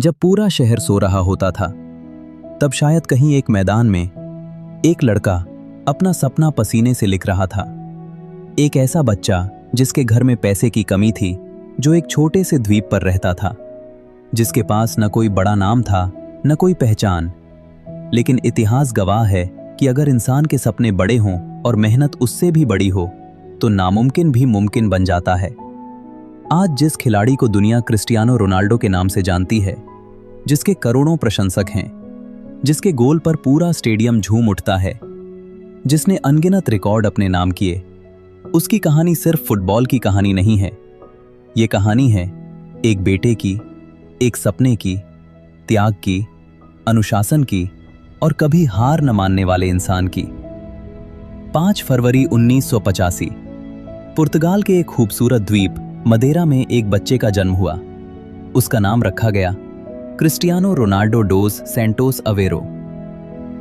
जब पूरा शहर सो रहा होता था, तब शायद कहीं एक मैदान में एक लड़का अपना सपना पसीने से लिख रहा था। एक ऐसा बच्चा जिसके घर में पैसे की कमी थी, जो एक छोटे से द्वीप पर रहता था, जिसके पास न कोई बड़ा नाम था न कोई पहचान। लेकिन इतिहास गवाह है कि अगर इंसान के सपने बड़े हों और मेहनत उससे भी बड़ी हो, तो नामुमकिन भी मुमकिन बन जाता है। आज जिस खिलाड़ी को दुनिया क्रिस्टियानो रोनाल्डो के नाम से जानती है, जिसके करोड़ों प्रशंसक हैं, जिसके गोल पर पूरा स्टेडियम झूम उठता है, जिसने अनगिनत रिकॉर्ड अपने नाम किए, उसकी कहानी सिर्फ फुटबॉल की कहानी नहीं है। ये कहानी है एक बेटे की, एक सपने की, त्याग की, अनुशासन की और कभी हार न मानने वाले इंसान की। 5 फरवरी 1985 पुर्तगाल के एक खूबसूरत द्वीप मदेरा में एक बच्चे का जन्म हुआ। उसका नाम रखा गया क्रिस्टियानो रोनाल्डो डोस सैंटोस अवेरो।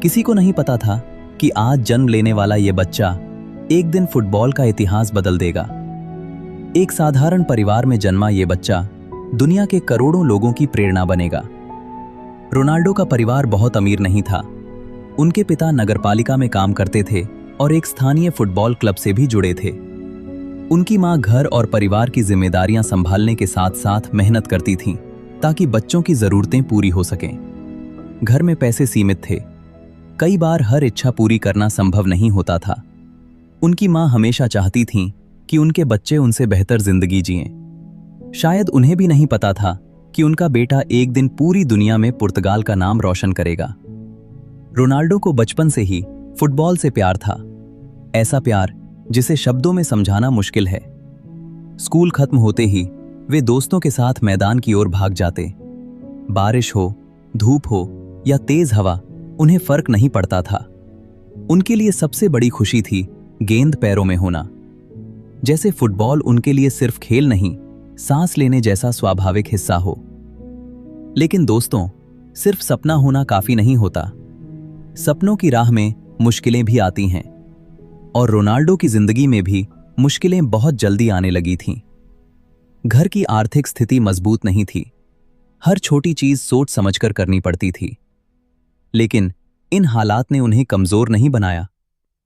किसी को नहीं पता था कि आज जन्म लेने वाला यह बच्चा एक दिन फुटबॉल का इतिहास बदल देगा। एक साधारण परिवार में जन्मा यह बच्चा दुनिया के करोड़ों लोगों की प्रेरणा बनेगा। रोनाल्डो का परिवार बहुत अमीर नहीं था। उनके पिता नगरपालिका में काम करते थे और एक स्थानीय फुटबॉल क्लब से भी जुड़े थे। उनकी मां घर और परिवार की जिम्मेदारियां संभालने के साथ साथ मेहनत करती थीं, ताकि बच्चों की जरूरतें पूरी हो सकें। घर में पैसे सीमित थे, कई बार हर इच्छा पूरी करना संभव नहीं होता था। उनकी मां हमेशा चाहती थीं कि उनके बच्चे उनसे बेहतर जिंदगी जिएं। शायद उन्हें भी नहीं पता था कि उनका बेटा एक दिन पूरी दुनिया में पुर्तगाल का नाम रोशन करेगा। रोनाल्डो को बचपन से ही फुटबॉल से प्यार था, ऐसा प्यार जिसे शब्दों में समझाना मुश्किल है। स्कूल खत्म होते ही वे दोस्तों के साथ मैदान की ओर भाग जाते। बारिश हो, धूप हो या तेज हवा, उन्हें फर्क नहीं पड़ता था। उनके लिए सबसे बड़ी खुशी थी गेंद पैरों में होना। जैसे फुटबॉल उनके लिए सिर्फ खेल नहीं, सांस लेने जैसा स्वाभाविक हिस्सा हो। लेकिन दोस्तों, सिर्फ सपना होना काफी नहीं होता। सपनों की राह में मुश्किलें भी आती हैं, और रोनाल्डो की जिंदगी में भी मुश्किलें बहुत जल्दी आने लगी थीं। घर की आर्थिक स्थिति मजबूत नहीं थी। हर छोटी चीज सोच समझकर करनी पड़ती थी। लेकिन इन हालात ने उन्हें कमजोर नहीं बनाया,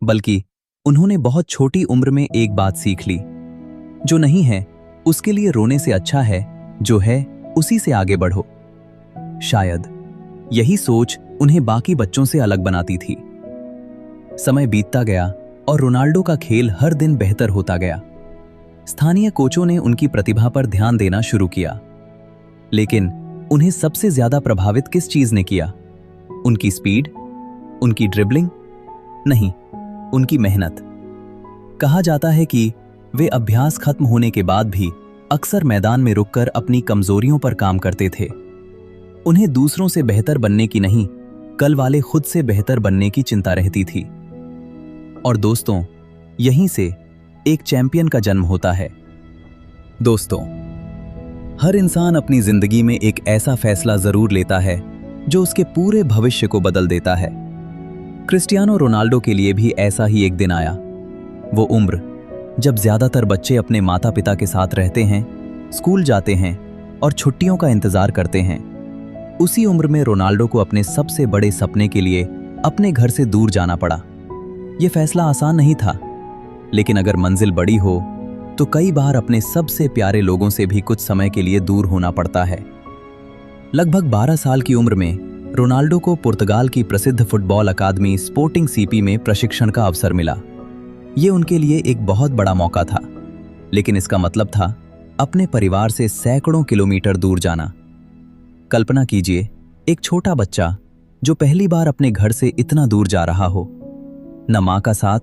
बल्कि उन्होंने बहुत छोटी उम्र में एक बात सीख ली, जो नहीं है उसके लिए रोने से अच्छा है, जो है उसी से आगे बढ़ो। शायद यही सोच उन्हें बाकी बच्चों से अलग बनाती थी। समय बीतता गया और रोनाल्डो का खेल हर दिन बेहतर होता गया। स्थानीय कोचों ने उनकी प्रतिभा पर ध्यान देना शुरू किया। लेकिन उन्हें सबसे ज्यादा प्रभावित किस चीज ने किया? उनकी स्पीड? उनकी ड्रिबलिंग? नहीं, उनकी मेहनत। कहा जाता है कि वे अभ्यास खत्म होने के बाद भी अक्सर मैदान में रुककर अपनी कमजोरियों पर काम करते थे। उन्हें दूसरों से बेहतर बनने की नहीं, कल वाले खुद से बेहतर बनने की चिंता रहती थी। और दोस्तों, यहीं से एक चैंपियन का जन्म होता है। दोस्तों, हर इंसान अपनी जिंदगी में एक ऐसा फैसला जरूर लेता है जो उसके पूरे भविष्य को बदल देता है। क्रिस्टियानो रोनाल्डो के लिए भी ऐसा ही एक दिन आया। वो उम्र जब ज्यादातर बच्चे अपने माता पिता के साथ रहते हैं, स्कूल जाते हैं और छुट्टियों का इंतजार करते हैं। उसी उम्र में रोनाल्डो को अपने सबसे बड़े सपने के लिए अपने घर से दूर जाना पड़ा। यह फैसला आसान नहीं था, लेकिन अगर मंजिल बड़ी हो तो कई बार अपने सबसे प्यारे लोगों से भी कुछ समय के लिए दूर होना पड़ता है। लगभग 12 साल की उम्र में रोनाल्डो को पुर्तगाल की प्रसिद्ध फुटबॉल अकादमी स्पोर्टिंग सीपी में प्रशिक्षण का अवसर मिला। ये उनके लिए एक बहुत बड़ा मौका था, लेकिन इसका मतलब था अपने परिवार से सैकड़ों किलोमीटर दूर जाना। कल्पना कीजिए, एक छोटा बच्चा जो पहली बार अपने घर से इतना दूर जा रहा हो। न मां का साथ,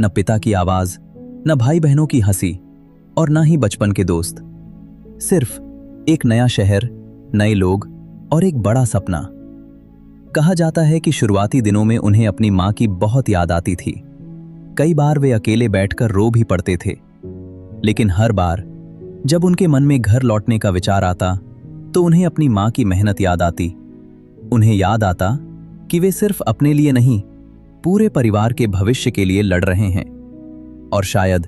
न पिता की आवाज, न भाई बहनों की हंसी और न ही बचपन के दोस्त। सिर्फ एक नया शहर, नए लोग और एक बड़ा सपना। कहा जाता है कि शुरुआती दिनों में उन्हें अपनी मां की बहुत याद आती थी। कई बार वे अकेले बैठकर रो भी पड़ते थे। लेकिन हर बार जब उनके मन में घर लौटने का विचार आता, तो उन्हें अपनी मां की मेहनत याद आती। उन्हें याद आता कि वे सिर्फ अपने लिए नहीं, पूरे परिवार के भविष्य के लिए लड़ रहे हैं। और शायद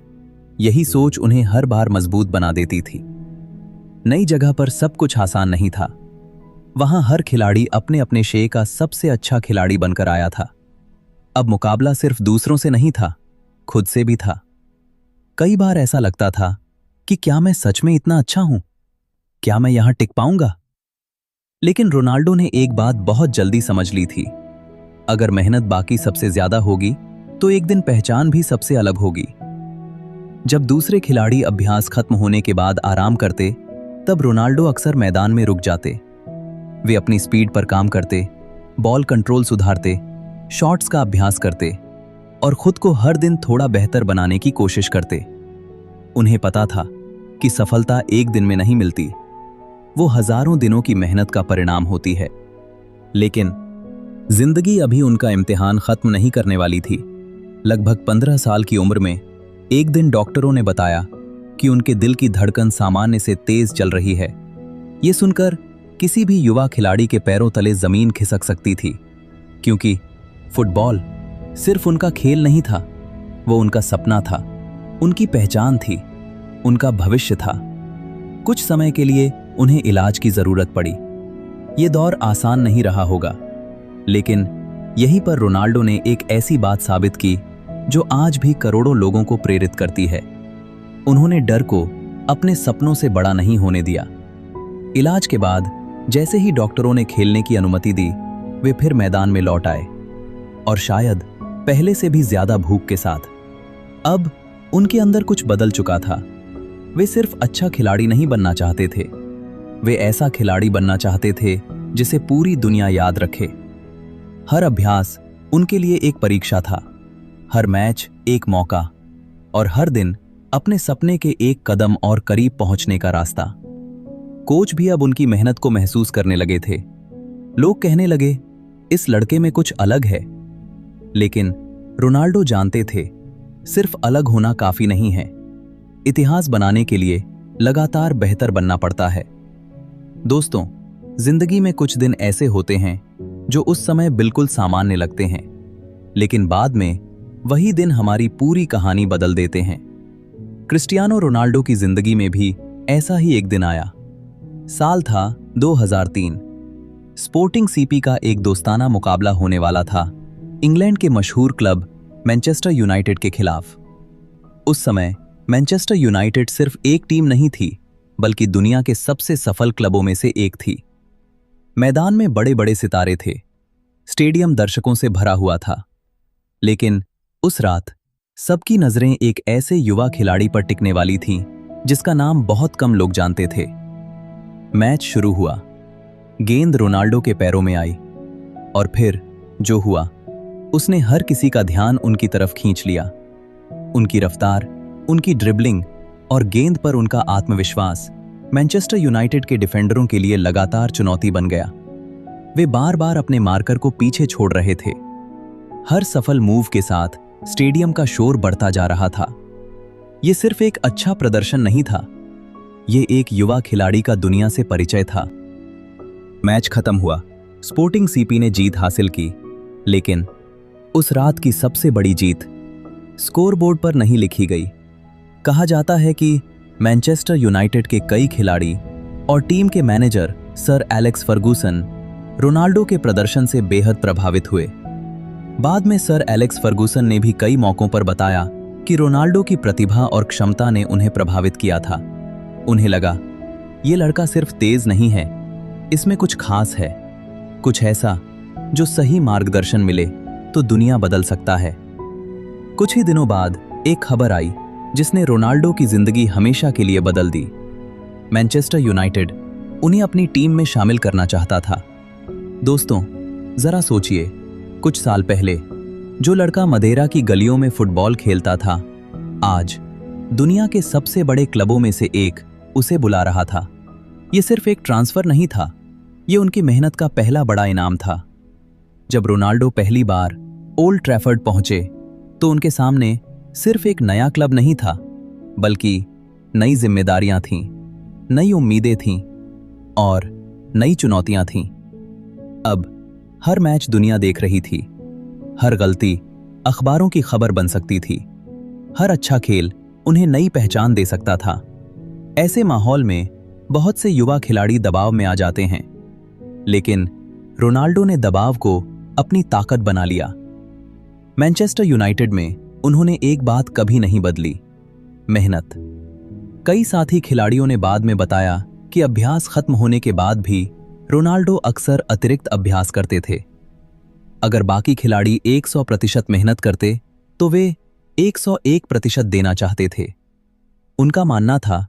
यही सोच उन्हें हर बार मजबूत बना देती थी। नई जगह पर सब कुछ आसान नहीं था। वहां हर खिलाड़ी अपने अपने शे का सबसे अच्छा खिलाड़ी बनकर आया था। अब मुकाबला सिर्फ दूसरों से नहीं था, खुद से भी था। कई बार ऐसा लगता था कि क्या मैं सच में इतना अच्छा हूं? क्या मैं यहां टिक पाऊंगा? लेकिन रोनाल्डो ने एक बात बहुत जल्दी समझ ली थी। अगर मेहनत बाकी सबसे ज्यादा होगी तो एक दिन पहचान भी सबसे अलग होगी। जब दूसरे खिलाड़ी अभ्यास खत्म होने के बाद आराम करते, तब रोनाल्डो अक्सर मैदान में रुक जाते। वे अपनी स्पीड पर काम करते, बॉल कंट्रोल सुधारते, शॉट्स का अभ्यास करते और खुद को हर दिन थोड़ा बेहतर बनाने की कोशिश करते। उन्हें पता था कि सफलता एक दिन में नहीं मिलती, वो हजारों दिनों की मेहनत का परिणाम होती है। लेकिन जिंदगी अभी उनका इम्तिहान खत्म नहीं करने वाली थी। लगभग 15 साल की उम्र में एक दिन डॉक्टरों ने बताया कि उनके दिल की धड़कन सामान्य से तेज चल रही है। ये सुनकर किसी भी युवा खिलाड़ी के पैरों तले जमीन खिसक सकती थी, क्योंकि फुटबॉल सिर्फ उनका खेल नहीं था, वो उनका सपना था, उनकी पहचान थी, उनका भविष्य था। कुछ समय के लिए उन्हें इलाज की जरूरत पड़ी। ये दौर आसान नहीं रहा होगा, लेकिन यहीं पर रोनाल्डो ने एक ऐसी बात साबित की जो आज भी करोड़ों लोगों को प्रेरित करती है। उन्होंने डर को अपने सपनों से बड़ा नहीं होने दिया। इलाज के बाद जैसे ही डॉक्टरों ने खेलने की अनुमति दी, वे फिर मैदान में लौट आए, और शायद पहले से भी ज्यादा भूख के साथ। अब उनके अंदर कुछ बदल चुका था। वे सिर्फ अच्छा खिलाड़ी नहीं बनना चाहते थे, वे ऐसा खिलाड़ी बनना चाहते थे जिसे पूरी दुनिया याद रखे। हर अभ्यास उनके लिए एक परीक्षा था, हर मैच एक मौका, और हर दिन अपने सपने के एक कदम और करीब पहुंचने का रास्ता। कोच भी अब उनकी मेहनत को महसूस करने लगे थे। लोग कहने लगे, इस लड़के में कुछ अलग है। लेकिन रोनाल्डो जानते थे, सिर्फ अलग होना काफी नहीं है। इतिहास बनाने के लिए लगातार बेहतर बनना पड़ता है। दोस्तों, जिंदगी में कुछ दिन ऐसे होते हैं जो उस समय बिल्कुल सामान्य लगते हैं, लेकिन बाद में वही दिन हमारी पूरी कहानी बदल देते हैं। क्रिस्टियानो रोनाल्डो की जिंदगी में भी ऐसा ही एक दिन आया। साल था 2003। स्पोर्टिंग सीपी का एक दोस्ताना मुकाबला होने वाला था इंग्लैंड के मशहूर क्लब मैनचेस्टर यूनाइटेड के खिलाफ। उस समय मैनचेस्टर यूनाइटेड सिर्फ एक टीम नहीं थी, बल्कि दुनिया के सबसे सफल क्लबों में से एक थी। मैदान में बड़े बड़े सितारे थे, स्टेडियम दर्शकों से भरा हुआ था। लेकिन उस रात सबकी नजरें एक ऐसे युवा खिलाड़ी पर टिकने वाली थीं जिसका नाम बहुत कम लोग जानते थे। मैच शुरू हुआ, गेंद रोनाल्डो के पैरों में आई, और फिर जो हुआ उसने हर किसी का ध्यान उनकी तरफ खींच लिया। उनकी रफ्तार, उनकी ड्रिबलिंग और गेंद पर उनका आत्मविश्वास मैनचेस्टर यूनाइटेड के डिफेंडरों के लिए लगातार चुनौती बन गया। वे बार बार अपने मार्कर को पीछे छोड़ रहे थे। हर सफल मूव के साथ स्टेडियम का शोर बढ़ता जा रहा था। यह सिर्फ एक अच्छा प्रदर्शन नहीं था, यह एक युवा खिलाड़ी का दुनिया से परिचय था। मैच खत्म हुआ, स्पोर्टिंग सीपी ने जीत हासिल की, लेकिन उस रात की सबसे बड़ी जीत स्कोरबोर्ड पर नहीं लिखी गई। कहा जाता है कि मैनचेस्टर यूनाइटेड के कई खिलाड़ी और टीम के manager sir Alex Ferguson Ronaldo के प्रदर्शन से बेहद प्रभावित हुए। बाद में सर एलेक्स फर्गूसन ने भी कई मौकों पर बताया कि रोनाल्डो की प्रतिभा और क्षमता ने उन्हें प्रभावित किया था। उन्हें लगा, ये लड़का सिर्फ तेज नहीं है, इसमें कुछ खास है, कुछ ऐसा जो सही मार्गदर्शन मिले तो दुनिया बदल सकता है। कुछ ही दिनों बाद एक खबर आई जिसने रोनाल्डो की जिंदगी हमेशा के लिए बदल दी। मैनचेस्टर यूनाइटेड उन्हें अपनी टीम में शामिल करना चाहता था। दोस्तों, जरा सोचिए, कुछ साल पहले जो लड़का मदेरा की गलियों में फुटबॉल खेलता था, आज दुनिया के सबसे बड़े क्लबों में से एक उसे बुला रहा था। यह सिर्फ एक ट्रांसफर नहीं था, यह उनकी मेहनत का पहला बड़ा इनाम था। जब रोनाल्डो पहली बार ओल्ड ट्रैफर्ड पहुंचे तो उनके सामने सिर्फ एक नया क्लब नहीं था, बल्कि नई जिम्मेदारियां थीं, नई उम्मीदें थीं और नई चुनौतियां थीं। अब हर मैच दुनिया देख रही थी, हर गलती अखबारों की खबर बन सकती थी, हर अच्छा खेल उन्हें नई पहचान दे सकता था। ऐसे माहौल में बहुत से युवा खिलाड़ी दबाव में आ जाते हैं। लेकिन रोनाल्डो ने दबाव को अपनी ताकत बना लिया। मैनचेस्टर यूनाइटेड में उन्होंने एक बात कभी नहीं बदली, मेहनत। कई साथी खिलाड़ियों ने बाद में बताया कि अभ्यास खत्म होने के बाद भी रोनाल्डो अक्सर अतिरिक्त अभ्यास करते थे। अगर बाकी खिलाड़ी 100% मेहनत करते तो वे 101% देना चाहते थे। उनका मानना था,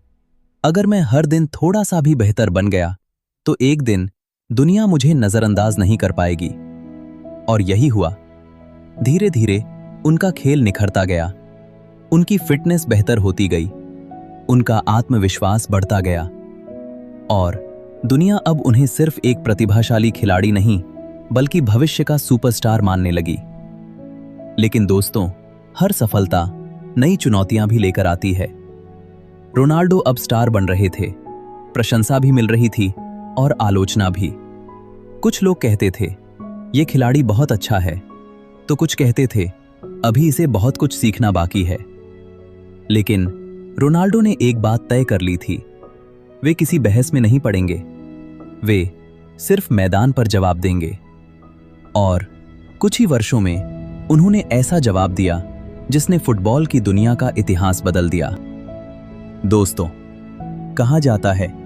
अगर मैं हर दिन थोड़ा सा भी बेहतर बन गया तो एक दिन दुनिया मुझे नजरअंदाज नहीं कर पाएगी। और यही हुआ। धीरे धीरे उनका खेल निखरता गया, उनकी फिटनेस बेहतर होती गई, उनका आत्मविश्वास बढ़ता गया और दुनिया अब उन्हें सिर्फ एक प्रतिभाशाली खिलाड़ी नहीं बल्कि भविष्य का सुपरस्टार मानने लगी। लेकिन दोस्तों, हर सफलता नई चुनौतियां भी लेकर आती है। रोनाल्डो अब स्टार बन रहे थे, प्रशंसा भी मिल रही थी और आलोचना भी। कुछ लोग कहते थे, ये खिलाड़ी बहुत अच्छा है, तो कुछ कहते थे, अभी इसे बहुत कुछ सीखना बाकी है। लेकिन रोनाल्डो ने एक बात तय कर ली थी, वे किसी बहस में नहीं पड़ेंगे, वे सिर्फ मैदान पर जवाब देंगे। और कुछ ही वर्षों में उन्होंने ऐसा जवाब दिया जिसने फुटबॉल की दुनिया का इतिहास बदल दिया। दोस्तों, कहा जाता है,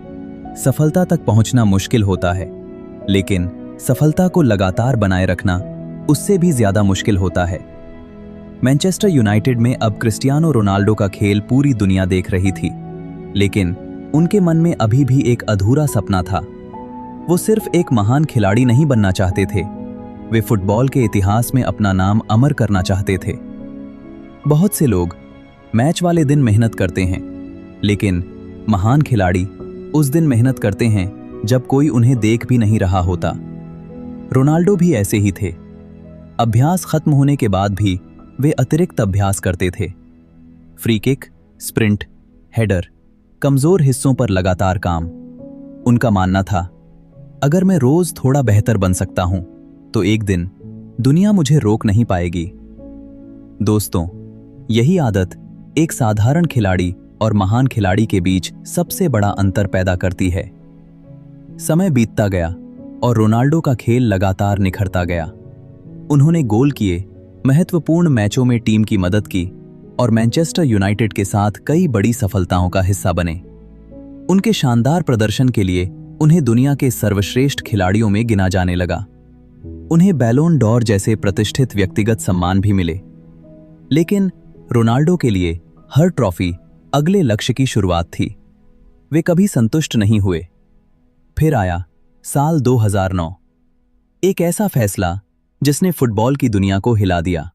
सफलता तक पहुंचना मुश्किल होता है, लेकिन सफलता को लगातार बनाए रखना उससे भी ज्यादा मुश्किल होता है। मैनचेस्टर यूनाइटेड में अब क्रिस्टियानो रोनाल्डो का खेल पूरी दुनिया देख रही थी, लेकिन उनके मन में अभी भी एक अधूरा सपना था। वो सिर्फ एक महान खिलाड़ी नहीं बनना चाहते थे, वे फुटबॉल के इतिहास में अपना नाम अमर करना चाहते थे। बहुत से लोग मैच वाले दिन मेहनत करते हैं, लेकिन महान खिलाड़ी उस दिन मेहनत करते हैं जब कोई उन्हें देख भी नहीं रहा होता। रोनाल्डो भी ऐसे ही थे। अभ्यास खत्म होने के बाद भी वे अतिरिक्त अभ्यास करते थे। फ्री किक, स्प्रिंट, हेडर, कमजोर हिस्सों पर लगातार काम। उनका मानना था, अगर मैं रोज थोड़ा बेहतर बन सकता हूं तो एक दिन दुनिया मुझे रोक नहीं पाएगी। दोस्तों, यही आदत एक साधारण खिलाड़ी और महान खिलाड़ी के बीच सबसे बड़ा अंतर पैदा करती है। समय बीतता गया और रोनाल्डो का खेल लगातार निखरता गया। उन्होंने गोल किए, महत्वपूर्ण मैचों में टीम की मदद की और मैनचेस्टर यूनाइटेड के साथ कई बड़ी सफलताओं का हिस्सा बने। उनके शानदार प्रदर्शन के लिए उन्हें दुनिया के सर्वश्रेष्ठ खिलाड़ियों में गिना जाने लगा। उन्हें बैलोन डॉर जैसे प्रतिष्ठित व्यक्तिगत सम्मान भी मिले। लेकिन रोनाल्डो के लिए हर ट्रॉफी अगले लक्ष्य की शुरुआत थी। वे कभी संतुष्ट नहीं हुए। फिर आया साल 2009, एक ऐसा फैसला जिसने फुटबॉल की दुनिया को हिला दिया।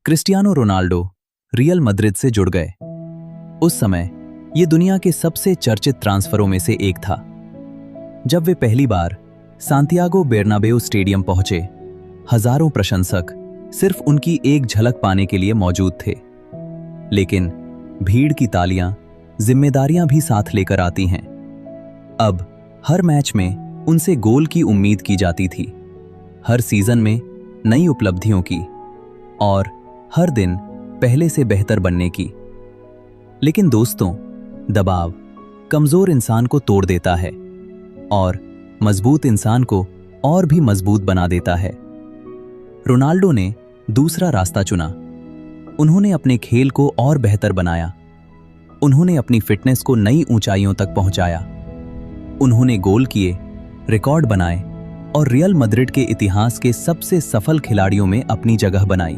क्रिस्टियानो रोनाल्डो रियल मैड्रिड से जुड़ गए। उस समय ये दुनिया के सबसे चर्चित ट्रांसफरों में से एक था। जब वे पहली बार सांतियागो बेर्नाबेउ स्टेडियम पहुंचे, हजारों प्रशंसक सिर्फ उनकी एक झलक पाने के लिए मौजूद थे। लेकिन भीड़ की तालियां जिम्मेदारियां भी साथ लेकर आती हैं। अब हर मैच में उनसे गोल की उम्मीद की जाती थी, हर सीजन में नई उपलब्धियों की और हर दिन पहले से बेहतर बनने की। लेकिन दोस्तों, दबाव कमजोर इंसान को तोड़ देता है और मजबूत इंसान को और भी मजबूत बना देता है। रोनाल्डो ने दूसरा रास्ता चुना। उन्होंने अपने खेल को और बेहतर बनाया। उन्होंने अपनी फिटनेस को नई ऊंचाइयों तक पहुंचाया। उन्होंने गोल किए, रिकॉर्ड बनाए और रियल मैड्रिड के इतिहास के सबसे सफल खिलाड़ियों में अपनी जगह बनाई।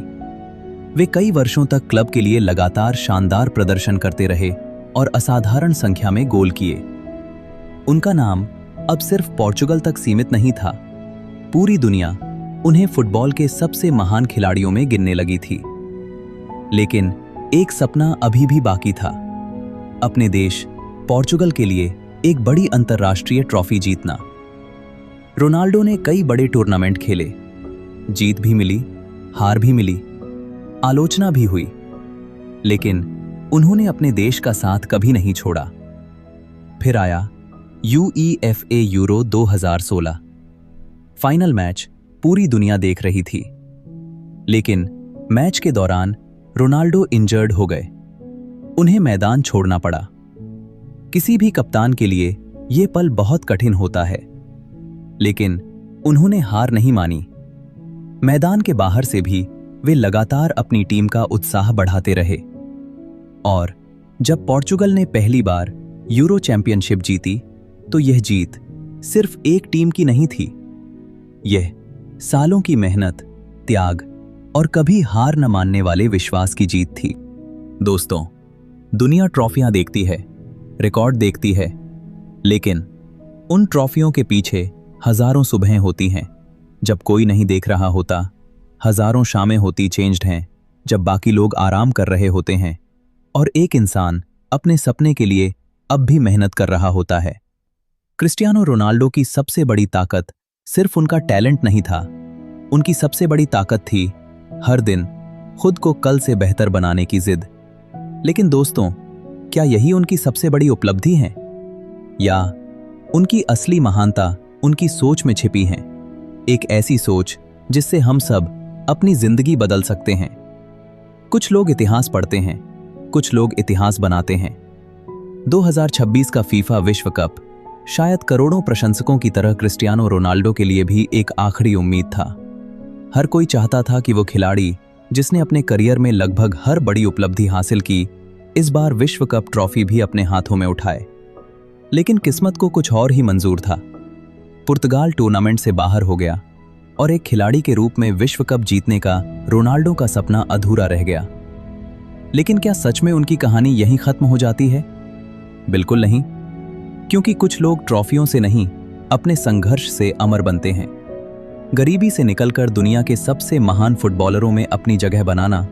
वे कई वर्षों तक क्लब के लिए लगातार शानदार प्रदर्शन करते रहे और असाधारण संख्या में गोल किए। उनका नाम अब सिर्फ पोर्चुगल तक सीमित नहीं था, पूरी दुनिया उन्हें फुटबॉल के सबसे महान खिलाड़ियों में गिनने लगी थी। लेकिन एक सपना अभी भी बाकी था, अपने देश पोर्चुगल के लिए एक बड़ी अंतर्राष्ट्रीय ट्रॉफी जीतना। रोनाल्डो ने कई बड़े टूर्नामेंट खेले, जीत भी मिली, हार भी मिली, आलोचना भी हुई, लेकिन उन्होंने अपने देश का साथ कभी नहीं छोड़ा। फिर आया UEFA यूरो 2016। फाइनल मैच पूरी दुनिया देख रही थी, लेकिन मैच के दौरान रोनाल्डो इंजर्ड हो गए। उन्हें मैदान छोड़ना पड़ा। किसी भी कप्तान के लिए यह पल बहुत कठिन होता है। लेकिन उन्होंने हार नहीं मानी। मैदान के बाहर से भी वे लगातार अपनी टीम का उत्साह बढ़ाते रहे और जब पोर्चुगल ने पहली बार यूरो चैंपियनशिप जीती तो यह जीत सिर्फ एक टीम की नहीं थी। यह सालों की मेहनत, त्याग और कभी हार न मानने वाले विश्वास की जीत थी। दोस्तों, दुनिया ट्रॉफियां देखती है, रिकॉर्ड देखती है, लेकिन उन ट्रॉफियों के पीछे हजारों सुबहें होती हैं जब कोई नहीं देख रहा होता, हजारों शामें होती चेंज्ड हैं जब बाकी लोग आराम कर रहे होते हैं और एक इंसान अपने सपने के लिए अब भी मेहनत कर रहा होता है। क्रिस्टियानो रोनाल्डो की सबसे बड़ी ताकत सिर्फ उनका टैलेंट नहीं था, उनकी सबसे बड़ी ताकत थी हर दिन खुद को कल से बेहतर बनाने की जिद। लेकिन दोस्तों, क्या यही उनकी सबसे बड़ी उपलब्धि है या उनकी असली महानता उनकी सोच में छिपी है? एक ऐसी सोच जिससे हम सब अपनी जिंदगी बदल सकते हैं। कुछ लोग इतिहास पढ़ते हैं, कुछ लोग इतिहास बनाते हैं। 2026 का फीफा विश्व कप शायद करोड़ों प्रशंसकों की तरह क्रिस्टियानो रोनाल्डो के लिए भी एक आखिरी उम्मीद था। हर कोई चाहता था कि वो खिलाड़ी जिसने अपने करियर में लगभग हर बड़ी उपलब्धि हासिल की, इस बार विश्व कप ट्रॉफी भी अपने हाथों में उठाए। लेकिन किस्मत को कुछ और ही मंजूर था। पुर्तगाल टूर्नामेंट से बाहर हो गया और एक खिलाड़ी के रूप में विश्व कप जीतने का रोनाल्डो का सपना अधूरा रह गया। लेकिन क्या सच में उनकी कहानी यहीं खत्म हो जाती है? बिल्कुल नहीं, क्योंकि कुछ लोग ट्रॉफियों से नहीं, अपने संघर्ष से अमर बनते हैं। गरीबी से निकलकर दुनिया के सबसे महान फुटबॉलरों में अपनी जगह बनाना,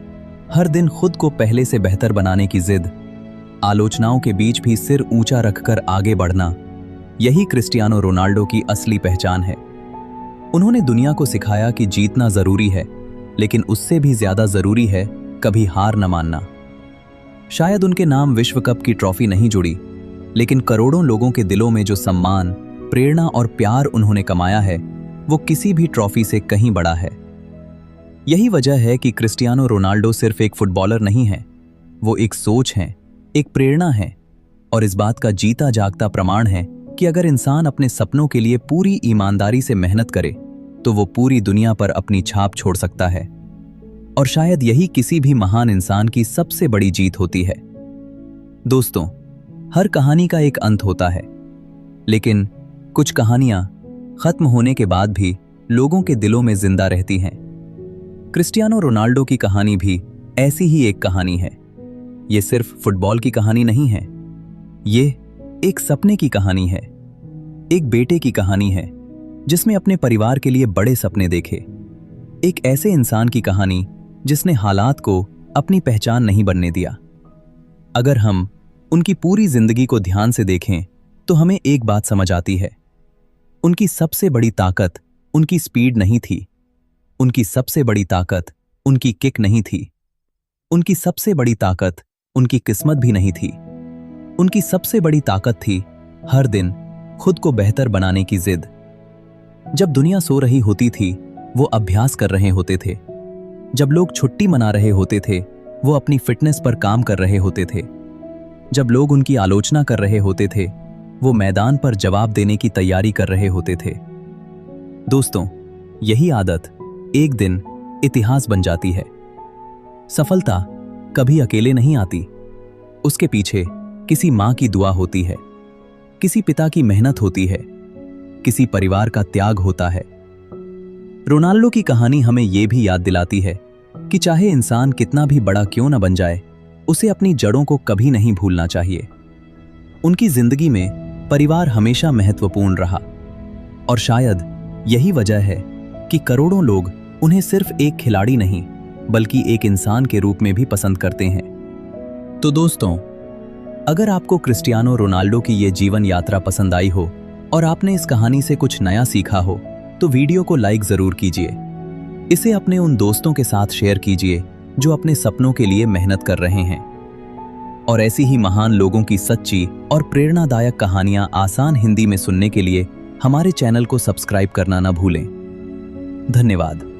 हर दिन खुद को पहले से बेहतर बनाने की जिद, आलोचनाओं के बीच भी सिर ऊंचा रखकर आगे बढ़ना, यही क्रिस्टियानो रोनाल्डो की असली पहचान है। उन्होंने दुनिया को सिखाया कि जीतना जरूरी है, लेकिन उससे भी ज्यादा जरूरी है कभी हार न मानना। शायद उनके नाम विश्व कप की ट्रॉफी नहीं जुड़ी, लेकिन करोड़ों लोगों के दिलों में जो सम्मान, प्रेरणा और प्यार उन्होंने कमाया है, वो किसी भी ट्रॉफी से कहीं बड़ा है। यही वजह है कि क्रिस्टियानो रोनाल्डो सिर्फ एक फुटबॉलर नहीं है, वो एक सोच है, एक प्रेरणा है और इस बात का जीता जागता प्रमाण है कि अगर इंसान अपने सपनों के लिए पूरी ईमानदारी से मेहनत करे तो वो पूरी दुनिया पर अपनी छाप छोड़ सकता है। और शायद यही किसी भी महान इंसान की सबसे बड़ी जीत होती है। दोस्तों, हर कहानी का एक अंत होता है, लेकिन कुछ कहानियां खत्म होने के बाद भी लोगों के दिलों में जिंदा रहती हैं। क्रिस्टियानो रोनाल्डो की कहानी भी ऐसी ही एक कहानी है। ये सिर्फ फुटबॉल की कहानी नहीं है, ये एक सपने की कहानी है, एक बेटे की कहानी है जिसने अपने परिवार के लिए बड़े सपने देखे, एक ऐसे इंसान की कहानी जिसने हालात को अपनी पहचान नहीं बनने दिया। अगर हम उनकी पूरी जिंदगी को ध्यान से देखें तो हमें एक बात समझ आती है, उनकी सबसे बड़ी ताकत उनकी स्पीड नहीं थी, उनकी सबसे बड़ी ताकत उनकी किक नहीं थी, उनकी सबसे बड़ी ताकत उनकी किस्मत भी नहीं थी, उनकी सबसे बड़ी ताकत थी हर दिन खुद को बेहतर बनाने की जिद। जब दुनिया सो रही होती थी वो अभ्यास कर रहे होते थे, जब लोग छुट्टी मना रहे होते थे वो अपनी फिटनेस पर काम कर रहे होते थे, जब लोग उनकी आलोचना कर रहे होते थे वो मैदान पर जवाब देने की तैयारी कर रहे होते थे। दोस्तों, यही आदत एक दिन इतिहास बन जाती है। सफलता कभी अकेले नहीं आती, उसके पीछे किसी माँ की दुआ होती है, किसी पिता की मेहनत होती है, किसी परिवार का त्याग होता है। रोनाल्डो की कहानी हमें यह भी याद दिलाती है कि चाहे इंसान कितना भी बड़ा क्यों न बन जाए, उसे अपनी जड़ों को कभी नहीं भूलना चाहिए। उनकी जिंदगी में परिवार हमेशा महत्वपूर्ण रहा और शायद यही वजह है कि करोड़ों लोग उन्हें सिर्फ एक खिलाड़ी नहीं बल्कि एक इंसान के रूप में भी पसंद करते हैं। तो दोस्तों, अगर आपको क्रिस्टियानो रोनाल्डो की ये जीवन यात्रा पसंद आई हो और आपने इस कहानी से कुछ नया सीखा हो तो वीडियो को लाइक जरूर कीजिए। इसे अपने उन दोस्तों के साथ शेयर कीजिए जो अपने सपनों के लिए मेहनत कर रहे हैं। और ऐसी ही महान लोगों की सच्ची और प्रेरणादायक कहानियां आसान हिंदी में सुनने के लिए हमारे चैनल को सब्सक्राइब करना न भूलें। धन्यवाद।